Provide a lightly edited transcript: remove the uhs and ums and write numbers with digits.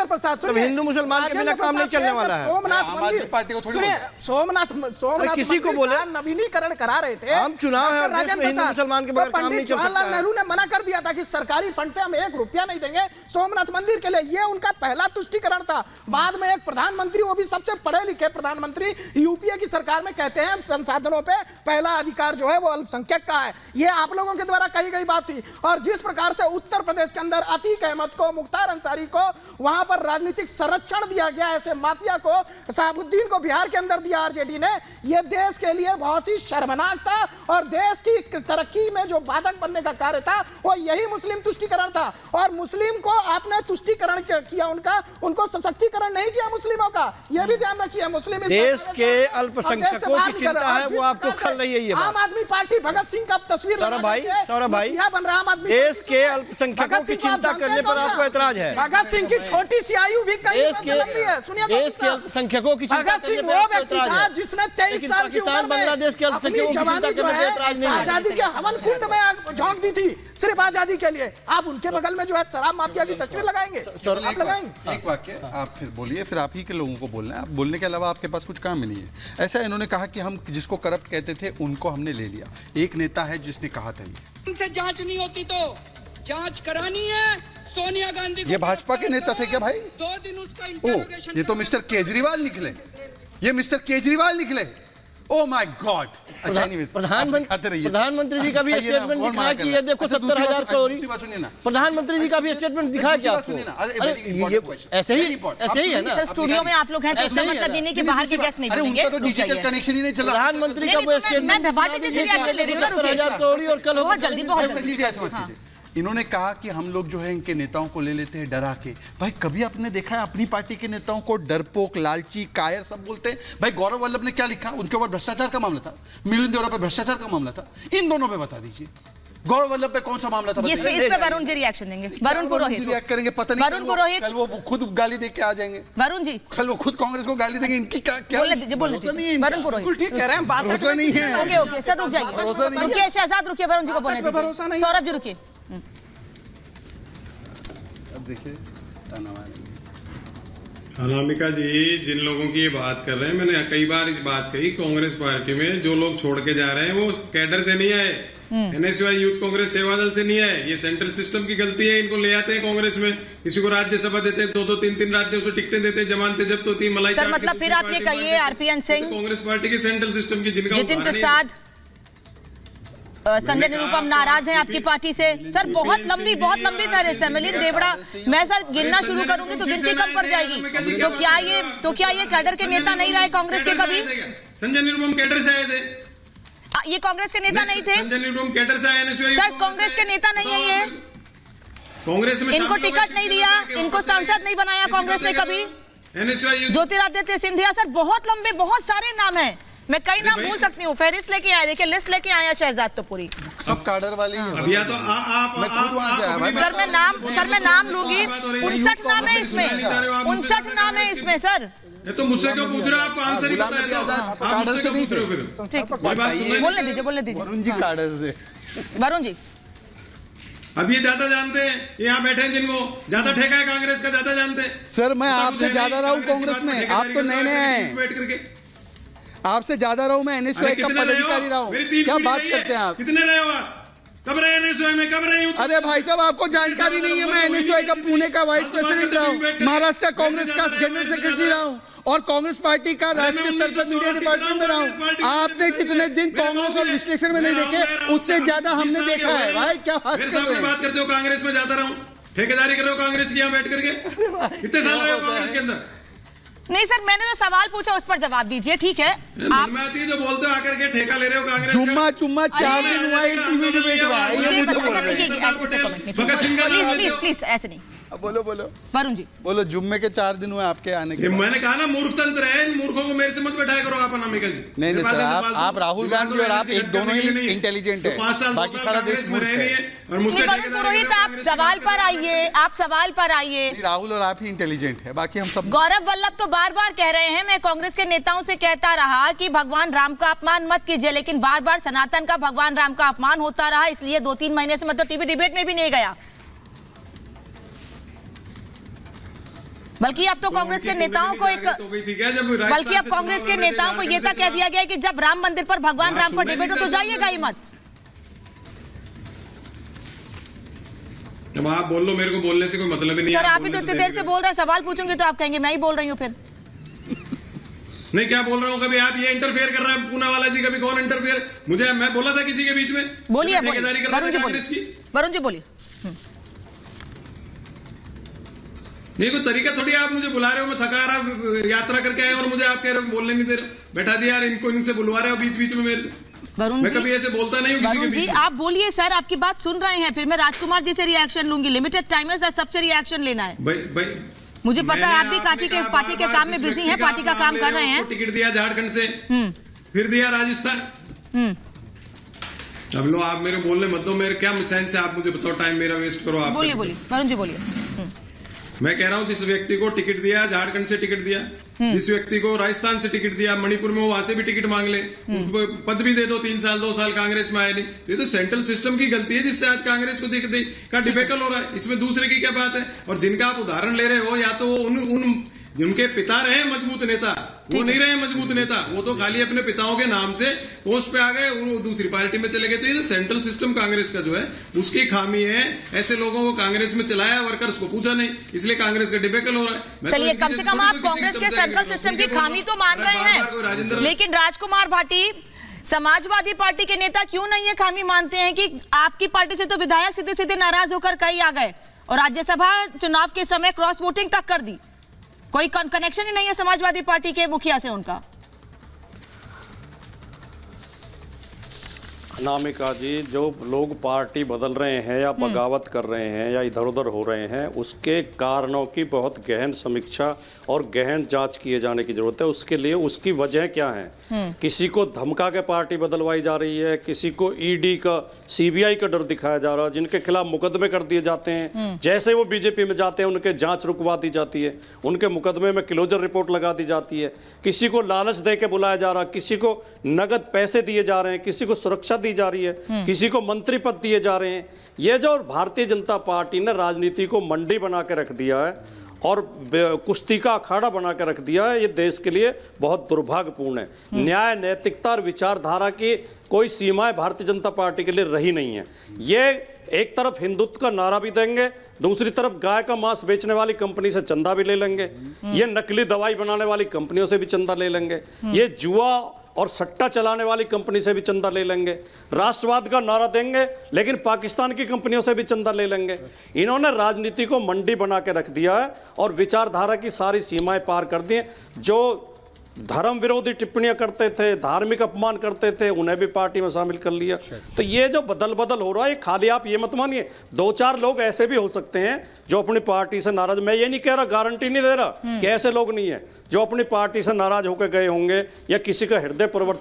राजेंद्र प्रसाद, सुनिए, हिंदू मुसलमान के बिना काम नहीं चलने वाला है। सोमनाथ मंदिर पार्टी को सुनिए, सोमनाथ किसी को बोले नवीनीकरण करा रहे थे, हम चुनाव है, राजेंद्र हिंदू मुसलमान के बगैर काम नहीं चल सकता। जवाहरलाल नेहरू ने मना कर दिया था कि सरकारी फंड से हम 1 रुपया नहीं देंगे सोमनाथ मंदिर के लिए। ये उनका पहला तुष्टीकरण था। बाद में एक प्रधानमंत्री, वो भी सबसे पढ़े लिखे प्रधानमंत्री, यूपीए की सरकार में कहते हैं संसाधनों पे पहला अधिकार जो है वो अल्पसंख्यक का है। ये आप लोगों के द्वारा कही गई बात थी। और जिस प्रकार से उत्तर प्रदेश के अंदर अतीक अहमद को, मुख्तार अंसारी को वहां पर राजनीतिक संरक्षण दिया गया, ऐसे माफिया को, शहाबुद्दीन को बिहार के अंदर दिया आरजेडी ने, ये देश के लिए बहुत ही शर्मनाक था। और देश की तरक्की में जो बाधक बनने का कार्य था वो यही मुस्लिम तुष्टीकरण था। और मुस्लिम को आपने तुष्टीकरण किया, उनको सशक्तिकरण नहीं किया मुस्लिमों का, यह भी ध्यान रखिए। मुस्लिम देश के अल्पसंख्यकों की चिंता है, वो आपको खल रही है। ये आम आदमी पार्टी भगत सिंह का तस्वीर सौरभ भाई बन रहा है। देश के अल्पसंख्यकों की चिंता करने पर आपको ऐतराज है? भगत सिंह की छोटी सी आयु भी कई लंबी है। सुनिए, देश के अल्पसंख्यकों की चिंता भगत सिंह वो व्यक्ति था जिसने 23 साल की उम्र में बांग्लादेश के अपनी जवानी जो है आजादी के हवन कुंड में झोंक दी थी, सिर्फ आजादी के लिए। आप उनके बगल में जो है शराब माफिया की तस्वीर लगाएंगे? आप लगाएंगे? एक वाक्य आप फिर बोलिए, फिर आप ही के लोगों को बोलना है। आप बोलने के अलावा आपके पास कुछ काम ही नहीं है। ऐसा इन्होंने कहा कि हम जिसको करप्ट कहते थे उनको हमने ले लिया। एक नेता है जिसने कहा था इनसे जांच नहीं होती तो जांच करानी है सोनिया गांधी। ये भाजपा के नेता थे क्या भाई? 2 दिन उसका इंटरोगेशन। ये तो मिस्टर केजरीवाल निकले, ये मिस्टर केजरीवाल निकले। Oh my God. अच्छा, प्रधानमंत्री जी का भी स्टेटमेंट दिखा कि ये देखो 70,000 करोड़। प्रधानमंत्री जी का भी स्टेटमेंट दिखा क्या आपको? ऐसे ही है ना। स्टूडियो में आप लोग हैं तो इसका मतलब ये नहीं कि बाहर के गेस्ट नहीं बोलेंगे। उनका तो डिजिटल कनेक्शन ही नहीं चला। प्रधानमंत्री का वो स्टेटमेंट, मैं भारतीय रिएक्शन ले रही हूं। 70,000 करोड़ और कल बहुत जल्दी इन्होंने कहा कि हम लोग जो है इनके नेताओं को ले लेते हैं डरा के। भाई कभी आपने देखा है अपनी पार्टी के नेताओं को डरपोक, लालची, कायर सब बोलते हैं? भाई गौरव वल्लभ ने क्या लिखा? उनके ऊपर भ्रष्टाचार का मामला था, मिलिंद देवरा पे भ्रष्टाचार का मामला था। इन दोनों पे बता दीजिए, गौरव वल्लभ पे कौन सा मामला था? इस पे वरुण जी रिएक्शन देंगे। वरुण पुरोहित रिएक्ट करेंगे, पता नहीं वरुण पुरोहित कल वो खुद गाली दे के आ जाएंगे। वरुण जी कल वो खुद कांग्रेस को गाली देंगे। इनकी क्या बोल दीजिए वरुण पुरोहित। ठीक कह रहे हैं, भरोसा नहीं है। ओके सर, रुक जाइए, रुकिए शहजाद, रुकिए, वरुण जी को बोलने दीजिए। सौरभ जी रुकिए। देखिए अनामिका जी, जिन लोगों की ये बात कर रहे हैं, मैंने कई बार इस बात कही, कांग्रेस पार्टी में जो लोग छोड़ के जा रहे हैं वो कैडर से नहीं आए, एनएसयूआई यूथ कांग्रेस सेवा दल से नहीं आए। ये सेंट्रल सिस्टम की गलती है। इनको ले आते हैं कांग्रेस में, किसी को राज्यसभा देते हैं, 2-2, 3-3 राज्यों से टिकटें देते हैं, जमानतें जब्त होती है, मलाई। सर मतलब फिर आप ये कहिए, आरपीएन सिंह, कांग्रेस पार्टी के सेंट्रल सिस्टम की जिनका जितिन प्रसाद, संजय निरुपम नाराज हैं आपकी पार्टी से। सर बहुत लंबी फहरिस्त है। मिलिंद देवड़ा, मैं सर गिनना शुरू करूंगी तो गिनती कम पड़ जाएगी। तो क्या ये कैडर के नेता नहीं रहे कांग्रेस के कभी? संजय निरुपम कैडर से आए थे। ये कांग्रेस के नेता नहीं थे? संजय निरुपम कैडर से आए। सर कांग्रेस के नेता नहीं है ये? कांग्रेस में इनको टिकट नहीं दिया, इनको सांसद नहीं बनाया कांग्रेस ने कभी। ज्योतिरादित्य सिंधिया, सर बहुत लंबे, बहुत सारे नाम हैं। मैं कई नाम भूल सकती हूँ। फहरिस्त लेके आए, देखिए लिस्ट लेके आया शहजाद तो पूरी सब कार्डर वाले ही हैं। तो मैं खुद वहां से आया भाई। सर मैं नाम लूंगी। 59 नाम है इसमें, 59 नाम है इसमें सर। ये तो मुझसे क्यों पूछ रहे हो? आपको आंसर ही पता है। कार्डर से नहीं थे। बोलने दीजिए वरुण जी कार्डर से। वरुण जी, अब ये ज्यादा जानते हैं, यहाँ बैठे हैं जिनको ज्यादा ठेका है कांग्रेस का, ज्यादा जानते हैं। सर मैं आपसे ज्यादा रहा हूँ कांग्रेस में, आप तो नए हैं। बैठ करके आपसे ज्यादा रहा हूँ मैं, एनएसयूआई का पदाधिकारी रहा हूँ। क्या बात करते हैं आप? कितने रहे हो आप? कब रहे एनएसयूआई में? कब रहे? अरे भाई साहब आपको जानकारी नहीं है, मैं एनएसयूआई का पुणे का वाइस प्रेसिडेंट रहा हूँ, महाराष्ट्र कांग्रेस का जनरल सेक्रेटरी रहा हूँ और कांग्रेस पार्टी का राष्ट्रीय स्तर पर मीडिया डिपार्टमेंट में रहा हूँ। आपने जितने दिन कांग्रेस और विश्लेषण में नहीं देखे, उससे ज्यादा हमने देखा है। भाई क्या बात करते हो? कांग्रेस में जाता रहा हूँ, ठेकेदारी कर रहे हो कांग्रेस की यहाँ बैठ करके। कितने साल रहे हो कांग्रेस के अंदर? नहीं सर, मैंने जो सवाल पूछा उस पर जवाब दीजिए, ठीक है? आप जो बोलते हो आकर के ठेका ले रहे हो कांग्रेस। जुम्मा 4 दिन हुआ, टीवी डिबेट हुआ। प्लीज ऐसे नहीं। बोलो वरुण जी बोलो। जुम्मे के 4 दिन हुए आपके आने के। मैंने कहा ना मूर्ख तंत्र है, इन मूर्खों को मेरे से मत बैठाया करो आप। अनामिका जी नहीं सर, आप राहुल गांधी और आप एक दोनों ही इंटेलिजेंट है। 5 साल बाकी सारा देश मूर्ख है। और मुझसे वरुण पुरोहित, आप सवाल पर आइए। राहुल और आप ही इंटेलिजेंट है, बाकी हम सब। गौरव वल्लभ तो बार बार कह रहे हैं, मैं कांग्रेस के नेताओं से कहता रहा कि भगवान राम का अपमान मत कीजिए, लेकिन बार बार सनातन का, भगवान राम का अपमान होता रहा, इसलिए 2-3 महीने से मतलब टीवी डिबेट में भी नहीं गया। बल्कि अब तो कांग्रेस के नेताओं को बल्कि अब कांग्रेस के नेताओं को यह तक कह दिया गया कि जब राम मंदिर पर भगवान राम पर डिबेट हो तो जाइएगा ही मत। अब आप बोल लो, मेरे को बोलने से कोई मतलब ही नहीं। सर आप ही तो इतनी देर से बोल रहे हैं, सवाल पूछूंगे तो आप कहेंगे मैं ही बोल रही हूँ फिर। नहीं क्या बोल रहा हूँ, कभी आप ये इंटरफेयर कर रहे हैं पूनावाला जी, कभी कौन इंटरफेयर, मुझे मैं बोला था किसी के बीच में? बोलिए वरुण जी बोलिए। नहीं कोई तरीका थोड़ी आप मुझे बुला रहे हो, मैं थका रहा यात्रा करके आया और मुझे आप कह रहे हो बोलने नहीं दे रहे, बैठा दिया यार इनको, इनसे बुलवा रहे हो बीच बीच में मेरे से। वरुण मैं कभी ऐसे बोलता नहीं हूँ किसी के बीच में। आप बोलिए सर, आपकी बात सुन रहे हैं, फिर मैं राजकुमार जी से रिएक्शन लूंगी, लिमिटेड टाइम है सर, सबसे रिएक्शन लेना है। भाई मुझे पता है आप भी पार्टी के काम में बिजी हैं, पार्टी का काम कर रहे हैं। टिकट दिया झारखंड से, फिर दिया राजस्थान। अब लो आप मेरे बोलने मत दो, मेरे क्या सेंस है, आप मुझे बताओ, टाइम मेरा वेस्ट करो आप। बोलिए वरुण जी बोलिए। मैं कह रहा हूं जिस व्यक्ति को टिकट दिया, झारखंड से टिकट दिया, जिस व्यक्ति को राजस्थान से टिकट दिया, मणिपुर में वो वहां से भी टिकट मांग ले, उसको पद भी दे दो, 3 साल 2 साल कांग्रेस में आए नहीं, तो ये तो सेंट्रल सिस्टम की गलती है जिससे आज कांग्रेस को का डिफेकल हो रहा है। इसमें दूसरे की क्या बात है? और जिनका आप उदाहरण ले रहे हो, या तो वो जिनके पिता रहे मजबूत नेता, वो नहीं रहे मजबूत नेता, वो तो खाली अपने पिताओं के नाम से पोस्ट पे आ गए, वो दूसरी पार्टी में चले गए। तो ये तो सेंट्रल सिस्टम कांग्रेस का जो है उसकी खामी है, ऐसे लोगों को कांग्रेस में चलाया, वर्कर्स को पूछा नहीं, इसलिए कांग्रेस का डिफेकल हो रहा है। चलिए कम से कम आप कांग्रेस के सेंट्रल सिस्टम की खामी तो मान रहे हैं, लेकिन राजकुमार भाटी समाजवादी पार्टी के नेता क्यों नहीं ये खामी मानते हैं कि आपकी पार्टी से तो विधायक सीधे सीधे नाराज होकर कई आ गए और राज्यसभा चुनाव के समय क्रॉस वोटिंग तक कर दी, कोई कनेक्शन ही नहीं है समाजवादी पार्टी के मुखिया से उनका। अनामिका जी, जो लोग पार्टी बदल रहे हैं या बगावत कर रहे हैं या इधर उधर हो रहे हैं, उसके कारणों की बहुत गहन समीक्षा और गहन जांच किए जाने की जरूरत है। उसके लिए उसकी वजह क्या है? किसी को धमका के पार्टी बदलवाई जा रही है, किसी को ईडी का सीबीआई का डर दिखाया जा रहा है, जिनके खिलाफ मुकदमे कर दिए जाते हैं, जैसे वो बीजेपी में जाते हैं उनके जांच रुकवा दी जाती है, उनके मुकदमे में क्लोजर रिपोर्ट लगा दी जाती है, किसी को लालच दे के बुलाया जा रहा है, किसी को नगद पैसे दिए जा रहे हैं, किसी को सुरक्षा दी जा रही है, किसी को मंत्री पद दिए जा रहे हैं। ये जो भारतीय जनता पार्टी ने राजनीति को मंडी बना के रख दिया है और कुश्ती का अखाड़ा बना के रख दिया है, ये देश के लिए बहुत दुर्भाग्यपूर्ण है। न्याय, नैतिकता और विचारधारा की कोई सीमाएं भारतीय जनता पार्टी के लिए रही नहीं है। ये एक तरफ हिंदुत्व का नारा भी देंगे, दूसरी तरफ गाय का मांस बेचने वाली कंपनी से चंदा भी ले लेंगे, ये नकली दवाई बनाने वाली कंपनियों से भी चंदा ले लेंगे, ये जुआ और सट्टा चलाने वाली कंपनी से भी चंदा ले लेंगे, राष्ट्रवाद का नारा देंगे लेकिन पाकिस्तान की कंपनियों से भी चंदा ले लेंगे। इन्होंने राजनीति को मंडी बना के रख दिया है और विचारधारा की सारी सीमाएं पार कर दी हैं। जो धर्म विरोधी टिप्पणियां करते थे, धार्मिक अपमान करते थे, उन्हें भी पार्टी में शामिल कर लिया। तो ये जो बदल हो रहा है, खाली आप ये मत मानिए, 2-4 लोग ऐसे भी हो सकते हैं जो अपनी पार्टी से नाराज, मैं ये नहीं कह रहा, गारंटी नहीं दे रहा कि ऐसे लोग नहीं है जो अपनी पार्टी से नाराज होकर गए होंगे या किसी का हृदय परिवर्तन